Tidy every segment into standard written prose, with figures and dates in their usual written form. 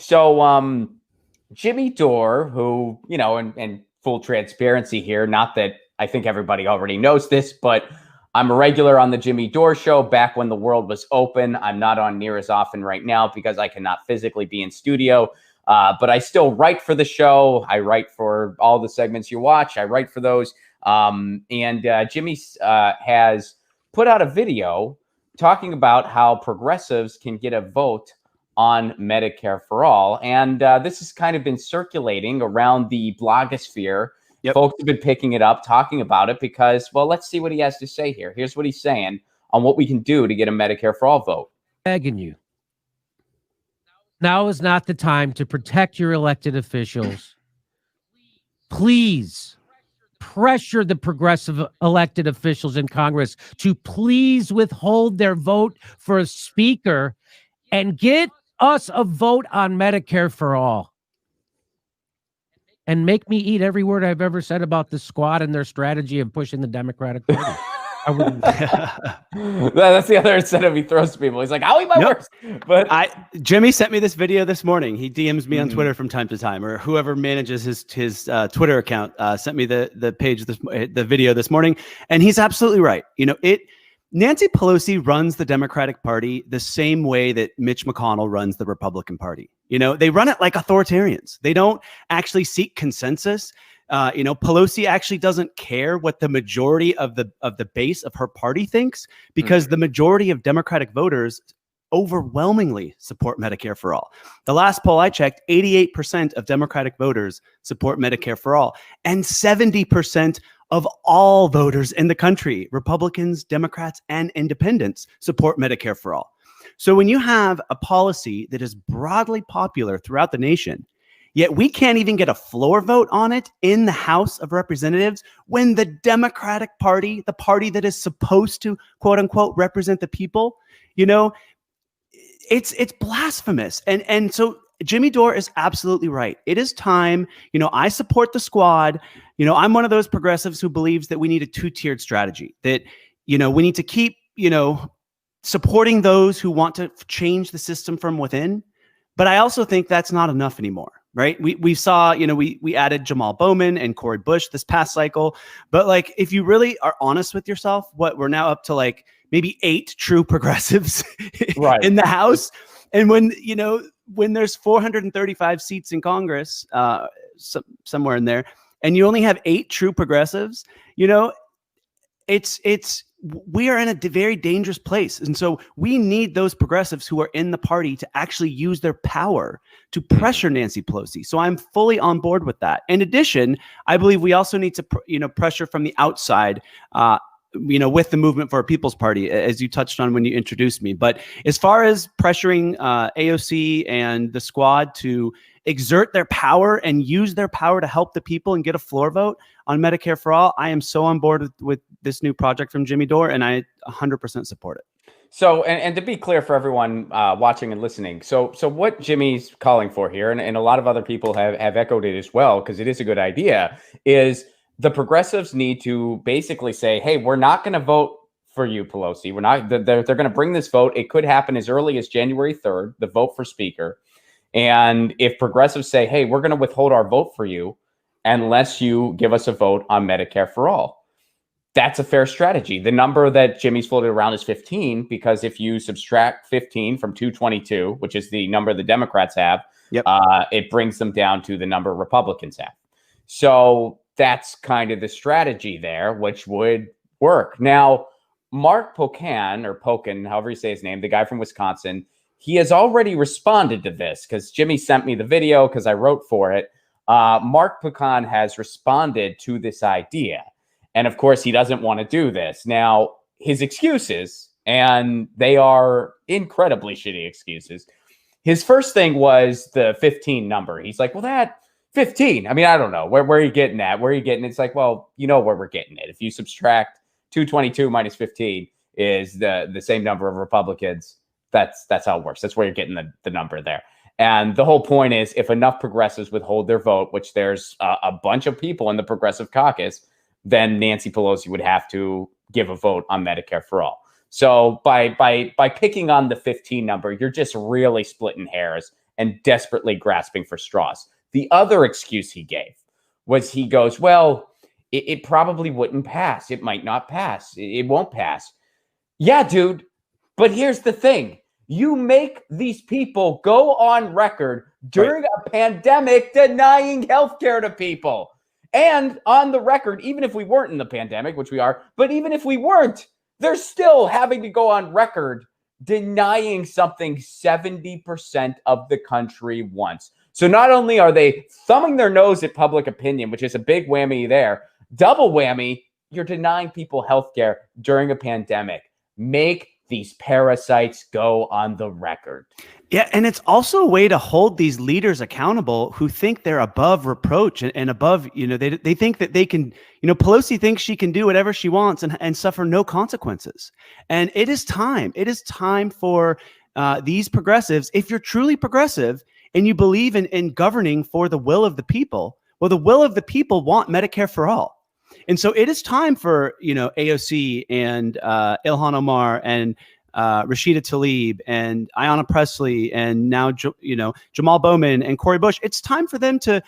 So Jimmy Dore, who, and full transparency here, not that I think everybody already knows this, but I'm a regular on the Jimmy Dore show back when the world was open. I'm not on near as often right now because I cannot physically be in studio. But I still write for the show. I write for all the segments you watch. I write for those. Jimmy has put out a video talking about how progressives can get a vote on Medicare for all. And this has kind of been circulating around the blogosphere. Yep. Folks have been picking it up, talking about it because, well, let's see what he has to say here. Here's what he's saying on what we can do to get a Medicare for all vote. Begging you. Now is not the time to protect your elected officials. Please pressure the progressive elected officials in Congress to please withhold their vote for a speaker and get us a vote on Medicare for all. And make me eat every word I've ever said about the squad and their strategy of pushing the Democratic Party. That's the other incentive he throws to people. He's like, I'll eat my words. But Jimmy sent me this video this morning. He DMs me on Twitter from time to time, or whoever manages his Twitter account sent me the video this morning, and he's absolutely right. Nancy Pelosi runs the Democratic Party the same way that Mitch McConnell runs the Republican Party. They run it like authoritarians. They don't actually seek consensus. Pelosi actually doesn't care what the majority of the base of her party thinks, because the majority of Democratic voters overwhelmingly support Medicare for all. The last poll I checked, 88% of Democratic voters support Medicare for all, and 70% of all voters in the country, Republicans, Democrats, and independents, support Medicare for all. So when you have a policy that is broadly popular throughout the nation, yet we can't even get a floor vote on it in the House of Representatives, when the Democratic Party, the party that is supposed to, quote unquote, represent the people, it's blasphemous. And so Jimmy Dore is absolutely right. It is time. I support the squad. I'm one of those progressives who believes that we need a two-tiered strategy, that, we need to keep, supporting those who want to change the system from within. But I also think that's not enough anymore. Right. We saw, we added Jamal Bowman and Cori Bush this past cycle. But if you really are honest with yourself, we're now up to maybe 8 true progressives in the House. And when there's 435 seats in Congress, somewhere in there, and you only have 8 true progressives, we are in a very dangerous place. And so we need those progressives who are in the party to actually use their power to pressure Nancy Pelosi. So I'm fully on board with that. In addition, I believe we also need to, pressure from the outside, with the Movement for a People's Party, as you touched on when you introduced me. But as far as pressuring AOC and the squad to exert their power and use their power to help the people and get a floor vote on Medicare for all, I am so on board with this new project from Jimmy Dore, and I 100% support it. So, and to be clear for everyone watching and listening, so what Jimmy's calling for here, and a lot of other people have echoed it as well, because it is a good idea, is the progressives need to basically say, hey, we're not going to vote for you, Pelosi. We're not. They're going to bring this vote. It could happen as early as January 3rd, the vote for speaker. And if progressives say, hey, we're going to withhold our vote for you unless you give us a vote on Medicare for all, that's a fair strategy. The number that Jimmy's floated around is 15, because if you subtract 15 from 222, which is the number the Democrats have, it brings them down to the number Republicans have. So that's kind of the strategy there, which would work. Now, Mark Pocan, or Pocan, however you say his name, the guy from Wisconsin, he has already responded to this, because Jimmy sent me the video because I wrote for it. Mark Pocan has responded to this idea. And of course, he doesn't want to do this. Now, his excuses, and they are incredibly shitty excuses. His first thing was the 15 number. He's like, well, that 15. I mean, I don't know. Where are you getting at? Where are you getting? It's like, well, you know where we're getting it. If you subtract 222 minus 15 is the same number of Republicans. That's how it works. That's where you're getting the number there. And the whole point is, if enough progressives withhold their vote, which there's a bunch of people in the progressive caucus, then Nancy Pelosi would have to give a vote on Medicare for all. So by picking on the 15 number, you're just really splitting hairs and desperately grasping for straws. The other excuse he gave was he goes, well, it probably wouldn't pass. It might not pass. It won't pass. Yeah, dude. But here's the thing. You make these people go on record during a pandemic denying healthcare to people. And on the record, even if we weren't in the pandemic, which we are, but even if we weren't, they're still having to go on record denying something 70% of the country wants. So not only are they thumbing their nose at public opinion, which is a big whammy there, double whammy, you're denying people healthcare during a pandemic. Make these parasites go on the record. Yeah, and it's also a way to hold these leaders accountable who think they're above reproach and above, they think that they can, Pelosi thinks she can do whatever she wants and suffer no consequences. And it is time. It is time for these progressives, if you're truly progressive and you believe in governing for the will of the people, well, the will of the people want Medicare for all. And so it is time for, AOC and Ilhan Omar and Rashida Tlaib and Ayanna Pressley and now, Jamal Bowman and Cori Bush. It's time for them to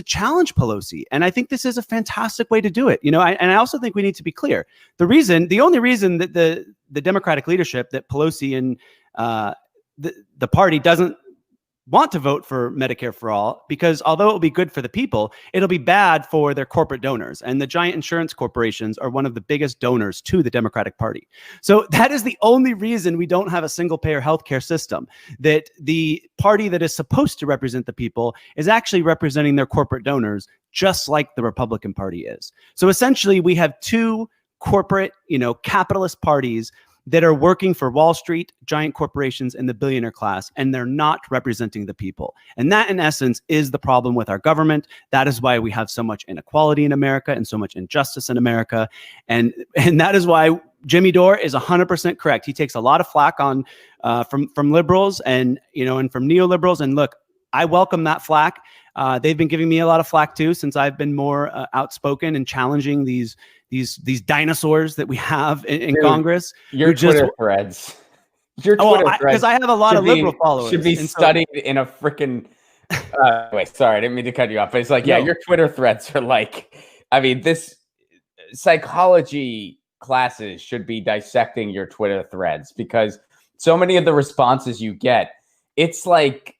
challenge Pelosi. And I think this is a fantastic way to do it. And I also think we need to be clear. The only reason that the Democratic leadership, that Pelosi and the party doesn't want to vote for Medicare for all, because although it will be good for the people, it'll be bad for their corporate donors. And the giant insurance corporations are one of the biggest donors to the Democratic Party. So that is the only reason we don't have a single payer healthcare system, that the party that is supposed to represent the people is actually representing their corporate donors, just like the Republican Party is. So essentially we have two corporate, capitalist parties that are working for Wall Street, giant corporations, and the billionaire class, and they're not representing the people. And that, in essence, is the problem with our government. That is why we have so much inequality in America and so much injustice in America. And that is why Jimmy Dore is 100% correct. He takes a lot of flack on from liberals and from neoliberals. And look, I welcome that flack. They've been giving me a lot of flack too, since I've been more outspoken and challenging these dinosaurs that we have in Congress. Your Twitter threads. Your Twitter threads. Because I have a lot of liberal followers. Should be studied in a freaking... wait, sorry, I didn't mean to cut you off. But it's like, your Twitter threads are like... this psychology classes should be dissecting your Twitter threads, because so many of the responses you get, it's like...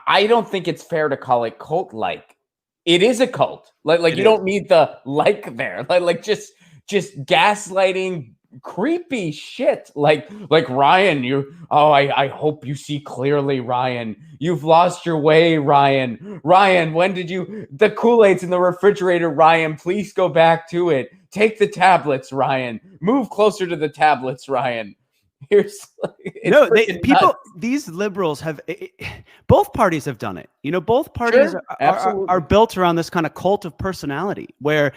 I don't think it's fair to call it cult-like. It is a cult. Like you don't need the like there. Like just gaslighting, creepy shit. Like Ryan, I hope you see clearly, Ryan. You've lost your way, Ryan. Ryan, when did you? The Kool-Aid's in the refrigerator, Ryan. Please go back to it. Take the tablets, Ryan. Move closer to the tablets, Ryan. These liberals have, both parties have done it. Both parties are built around this kind of cult of personality where,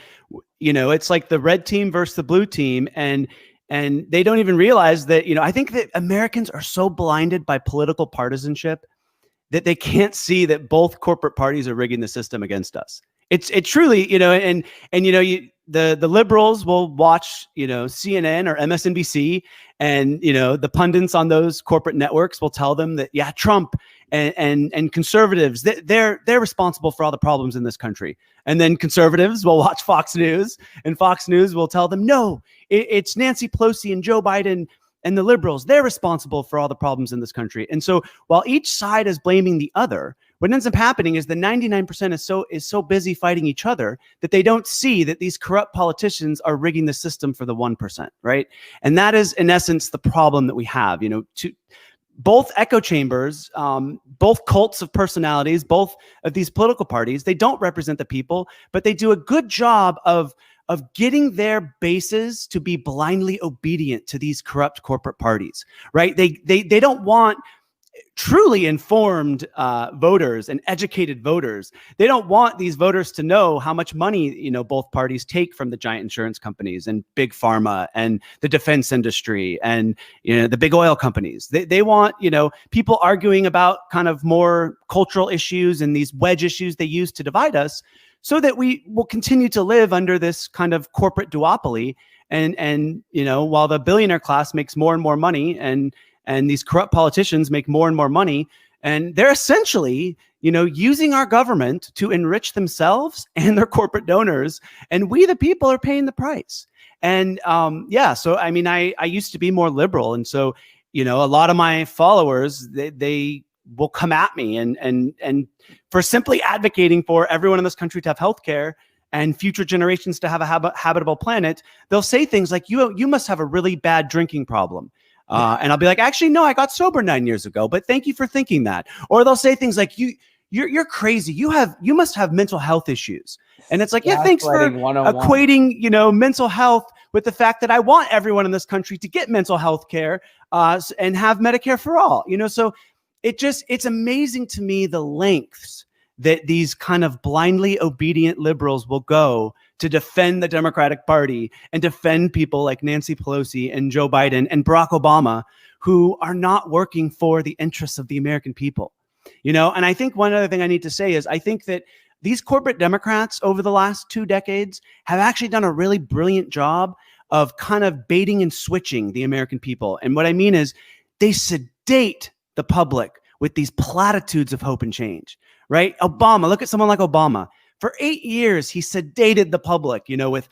it's like the red team versus the blue team. And they don't even realize that, I think that Americans are so blinded by political partisanship that they can't see that both corporate parties are rigging the system against us. It truly, the liberals will watch, CNN or MSNBC, and, the pundits on those corporate networks will tell them that, Trump and conservatives, they're responsible for all the problems in this country. And then conservatives will watch Fox News, and Fox News will tell them, no, it's Nancy Pelosi and Joe Biden and the liberals. They're responsible for all the problems in this country. And so while each side is blaming the other, what ends up happening is the 99% is so busy fighting each other that they don't see that these corrupt politicians are rigging the system for the 1%, right? And that is, in essence, the problem that we have. Both echo chambers, both cults of personalities, both of these political parties, they don't represent the people, but they do a good job of getting their bases to be blindly obedient to these corrupt corporate parties, right? They don't want truly informed voters and educated voters. They don't want these voters to know how much money, both parties take from the giant insurance companies and big pharma and the defense industry and, the big oil companies. They want, people arguing about kind of more cultural issues and these wedge issues they use to divide us, so that we will continue to live under this kind of corporate duopoly. And while the billionaire class makes more and more money and these corrupt politicians make more and more money, And they're essentially, using our government to enrich themselves and their corporate donors. And we, the people, are paying the price. And so, I mean, I used to be more liberal. And so, a lot of my followers, they will come at me and for simply advocating for everyone in this country to have healthcare and future generations to have a habitable planet. They'll say things like, you must have a really bad drinking problem. And I'll be like, actually, no, I got sober 9 years ago, but thank you for thinking that. Or they'll say things like, you're crazy. You must have mental health issues. And it's like, yeah, thanks for equating, mental health with the fact that I want everyone in this country to get mental health care and have Medicare for all, so it's amazing to me the lengths that these kind of blindly obedient liberals will go to defend the Democratic Party and defend people like Nancy Pelosi and Joe Biden and Barack Obama, who are not working for the interests of the American people. And I think one other thing I need to say is I think that these corporate Democrats over the last 2 decades have actually done a really brilliant job of kind of baiting and switching the American people. And what I mean is they sedate the public with these platitudes of hope and change, right? Obama, look at someone like Obama. For 8 years, he sedated the public, with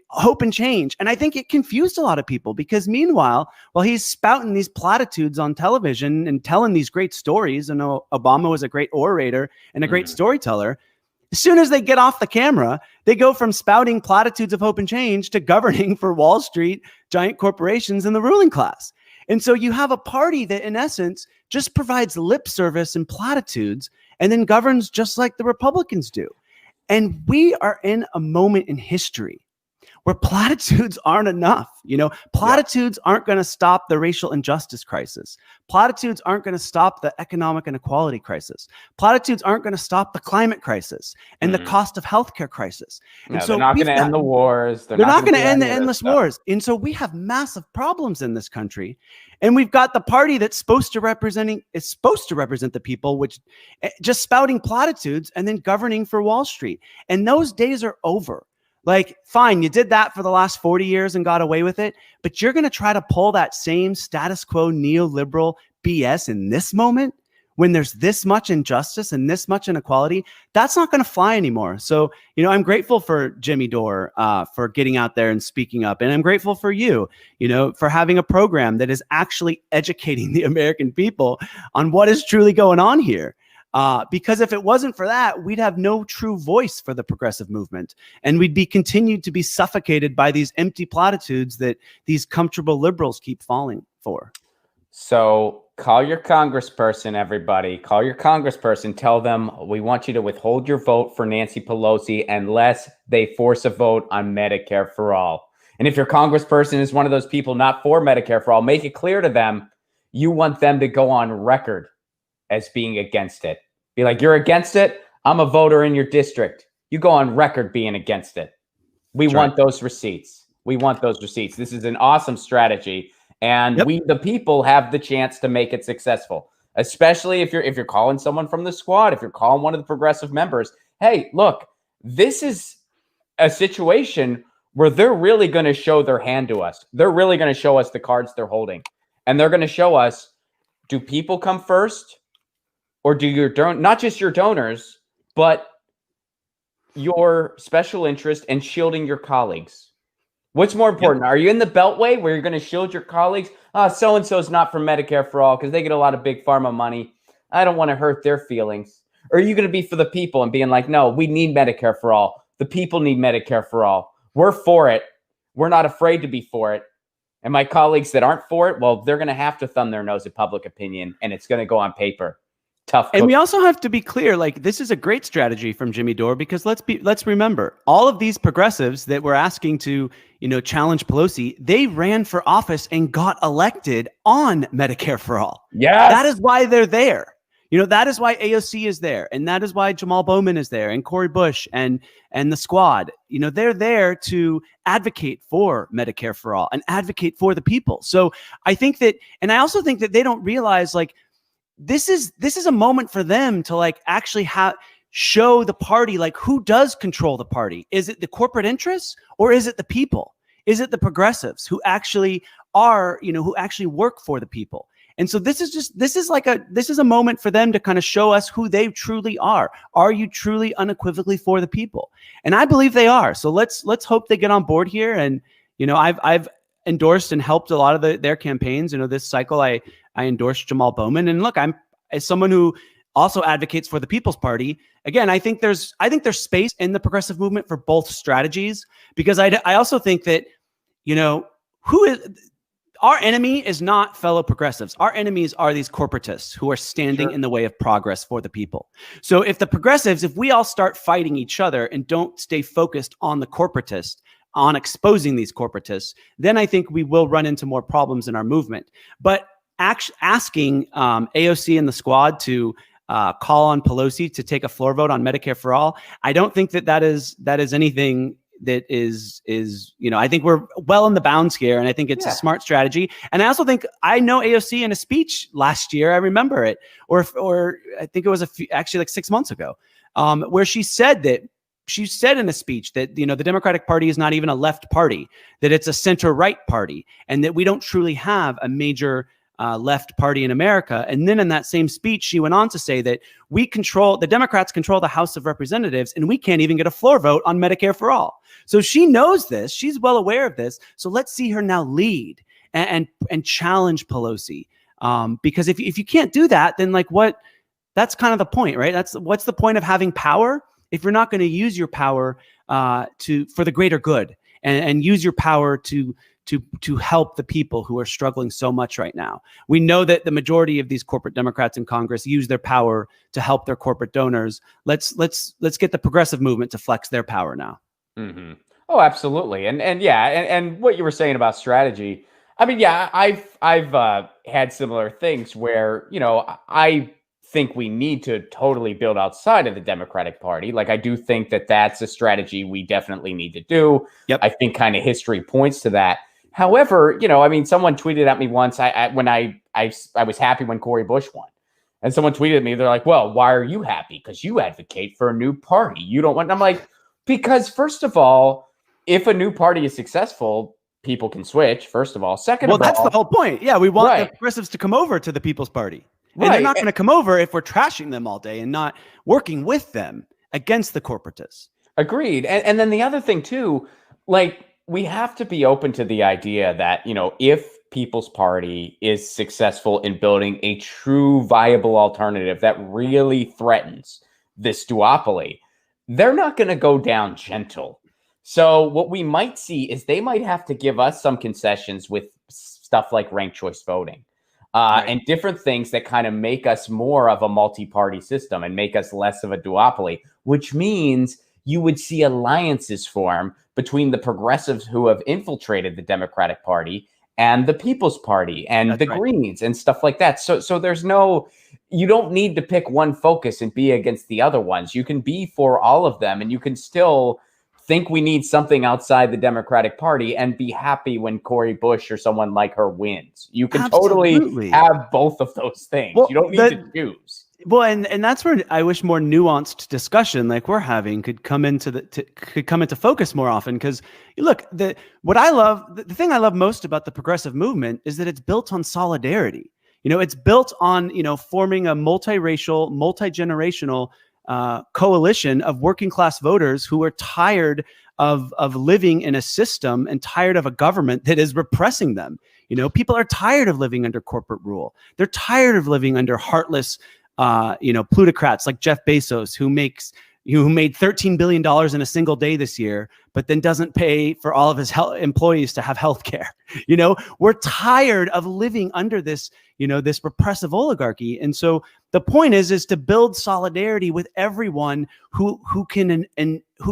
hope and change. And I think it confused a lot of people because meanwhile, while he's spouting these platitudes on television and telling these great stories, and Obama was a great orator and a great storyteller, as soon as they get off the camera, they go from spouting platitudes of hope and change to governing for Wall Street, giant corporations, and the ruling class. And so you have a party that, in essence, just provides lip service and platitudes and then governs just like the Republicans do. And we are in a moment in history where platitudes aren't enough. Platitudes aren't going to stop the racial injustice crisis. Platitudes aren't going to stop the economic inequality crisis. Platitudes aren't going to stop the climate crisis and the cost of healthcare crisis. And so they're not going to end the wars. They're not going to end the endless wars. And so we have massive problems in this country. And we've got the party that's supposed to represent the people, which just spouting platitudes and then governing for Wall Street. And those days are over. Like, fine, you did that for the last 40 years and got away with it, but you're going to try to pull that same status quo neoliberal BS in this moment when there's this much injustice and this much inequality. That's not going to fly anymore. So, I'm grateful for Jimmy Dore for getting out there and speaking up. And I'm grateful for you, for having a program that is actually educating the American people on what is truly going on here. Because if it wasn't for that, we'd have no true voice for the progressive movement. And we'd be continued to be suffocated by these empty platitudes that these comfortable liberals keep falling for. So call your congressperson, everybody. Call your congressperson. Tell them we want you to withhold your vote for Nancy Pelosi unless they force a vote on Medicare for all. And if your congressperson is one of those people not for Medicare for all, make it clear to them you want them to go on record as being against it. Be like, you're against it. I'm a voter in your district. You go on record being against it. We want those receipts. We want those receipts. This is an awesome strategy. And we, the people, have the chance to make it successful, especially if you're calling someone from the squad, if you're calling one of the progressive members. Hey, look, this is a situation where they're really going to show their hand to us. They're really going to show us the cards they're holding. And they're going to show us, do people come first? Or do your not just your donors, but your special interest and shielding your colleagues? What's more important? Are you in the Beltway where you're going to shield your colleagues? So-and-so is not for Medicare for all because they get a lot of big pharma money. I don't want to hurt their feelings. Or are you going to be for the people and being like, no, we need Medicare for all. The people need Medicare for all. We're for it. We're not afraid to be for it. And my colleagues that aren't for it, well, they're going to have to thumb their nose at public opinion, and it's going to go on paper. Tough. And we also have to be clear, like, this is a great strategy from Jimmy Dore, because let's remember, all of these progressives that were asking to, challenge Pelosi, they ran for office and got elected on Medicare for all. Yeah. That is why they're there. That is why AOC is there. And that is why Jamal Bowman is there, and Cori Bush and the squad. They're there to advocate for Medicare for all and advocate for the people. So I think that, and I also think that they don't realize, like, this is a moment for them to, like, actually show the party, like, who does control the party. Is it the corporate interests, or is it the people? Is it the progressives who actually are, who actually work for the people? And so this is a moment for them to kind of show us who they truly are. Are you truly unequivocally for the people? And I believe they are. So let's hope they get on board here. And, I've endorsed and helped a lot of their campaigns. This cycle I endorsed Jamal Bowman. And look, I'm as someone who also advocates for the People's Party. Again, I think there's space in the progressive movement for both strategies, because I also think that, our enemy is not fellow progressives. Our enemies are these corporatists who are standing in the way of progress for the people. So if the progressives, if we all start fighting each other and don't stay focused on the corporatists, on exposing these corporatists, then I think we will run into more problems in our movement. But asking AOC and the squad to call on Pelosi to take a floor vote on Medicare for all, I don't think that is anything that is I think we're well in the bounds here, and I think it's a smart strategy. And I also think, I know AOC in a speech last year, I remember it, or I think it was actually like 6 months ago, where she said in a speech that, the Democratic Party is not even a left party, that it's a center-right party, and that we don't truly have a major left party in America. And then in that same speech, she went on to say that the Democrats control the House of Representatives, and we can't even get a floor vote on Medicare for all. So she knows this. She's well aware of this. So let's see her now lead and challenge Pelosi. Because if you can't do that, then that's kind of the point, right? What's the point of having power if you're not going to use your power for the greater good and use your power to help the people who are struggling so much right now. We know that the majority of these corporate Democrats in Congress use their power to help their corporate donors. Let's get the progressive movement to flex their power now. Mm-hmm. Oh, absolutely. And what you were saying about strategy, I mean, yeah, I've had similar things where, I think we need to totally build outside of the Democratic Party. Like, I do think that that's a strategy we definitely need to do. Yep. I think kind of history points to that. However, someone tweeted at me once, when I was happy when Cori Bush won. And someone tweeted at me, they're like, well, why are you happy? Because you advocate for a new party. You don't want, and I'm like, because first of all, if a new party is successful, people can switch, first of all. Second of all, that's the whole point. Yeah, we want the progressives to come over to the People's Party. And they're not going to come over if we're trashing them all day and not working with them against the corporatists. Agreed. And then the other thing too, we have to be open to the idea that, if People's Party is successful in building a true viable alternative that really threatens this duopoly, they're not going to go down gentle. So what we might see is they might have to give us some concessions with stuff like ranked choice voting and different things that kind of make us more of a multi-party system and make us less of a duopoly, which means you would see alliances form between the progressives who have infiltrated the Democratic Party and the People's Party and Greens and stuff like that. So there's you don't need to pick one focus and be against the other ones. You can be for all of them, and you can still think we need something outside the Democratic Party and be happy when Cori Bush or someone like her wins. You can totally have both of those things. Well, you don't need to choose. Well, and that's where I wish more nuanced discussion like we're having could come into focus more often. Because look, the thing I love most about the progressive movement is that it's built on solidarity. It's built on forming a multiracial, multi-generational coalition of working class voters who are tired of living in a system and tired of a government that is repressing them. People are tired of living under corporate rule. They're tired of living under heartless plutocrats like Jeff Bezos, who made $13 billion in a single day this year, but then doesn't pay for all of his employees to have health care. We're tired of living under this, this repressive oligarchy. And so the point is to build solidarity with everyone who can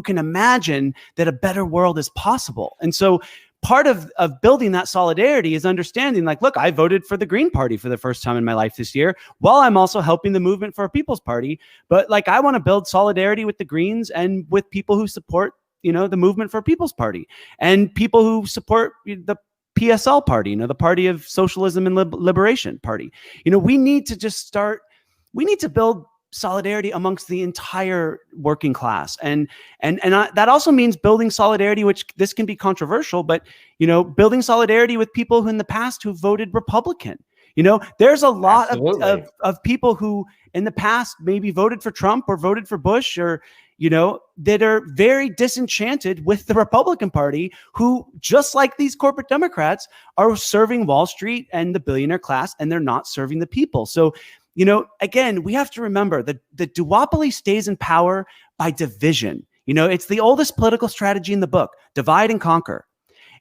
imagine that a better world is possible. And so part of building that solidarity is understanding, look, I voted for the Green Party for the first time in my life this year, while I'm also helping the movement for a People's Party. But I want to build solidarity with the Greens and with people who support, the movement for a People's Party, and people who support the PSL party, the Party of Socialism and Liberation Party. We need to build solidarity amongst the entire working class. And that also means building solidarity, which this can be controversial, but, building solidarity with people who in the past who voted Republican. You know, there's a lot Absolutely. of people who in the past maybe voted for Trump or voted for Bush or, you know, that are very disenchanted with the Republican Party, who, just like these corporate Democrats, are serving Wall Street and the billionaire class, and they're not serving the people. So, you know, again, we have to remember that the duopoly stays in power by division. You know, it's the oldest political strategy in the book, divide and conquer.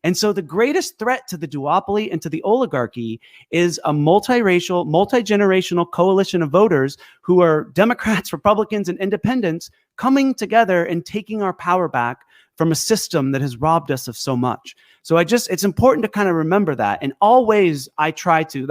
And so the greatest threat to the duopoly and to the oligarchy is a multiracial, multi-generational coalition of voters who are Democrats, Republicans, and independents coming together and taking our power back from a system that has robbed us of so much. So it's important to kind of remember that. And always I try to,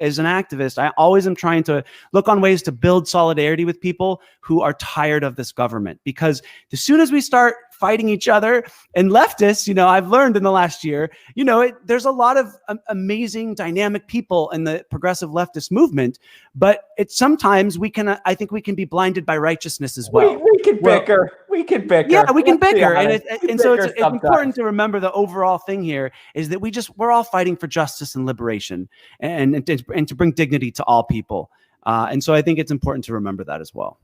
as an activist, I always am trying to look on ways to build solidarity with people who are tired of this government. Because as soon as we start fighting each other, and leftists, you know, I've learned in the last year, you know, there's a lot of amazing, dynamic people in the progressive leftist movement, but sometimes I think we can be blinded by righteousness as well. We can bicker. We can bicker. Yeah, we can Let's be bicker. honest. And so it's important to remember the overall thing here is that we're all fighting for justice and liberation and to bring dignity to all people. And so I think it's important to remember that as well.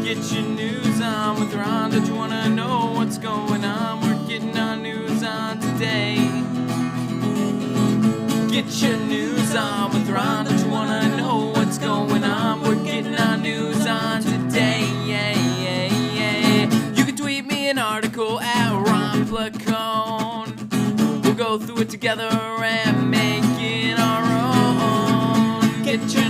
Get your news on with Ron. Don't you want to know what's going on? We're getting our news on today. Get your news on with Ron. Don't you want to know what's going on? We're getting our news on today. Yeah, yeah, yeah. You can tweet me an article at Ron Placone. We'll go through it together and make it our own. Get your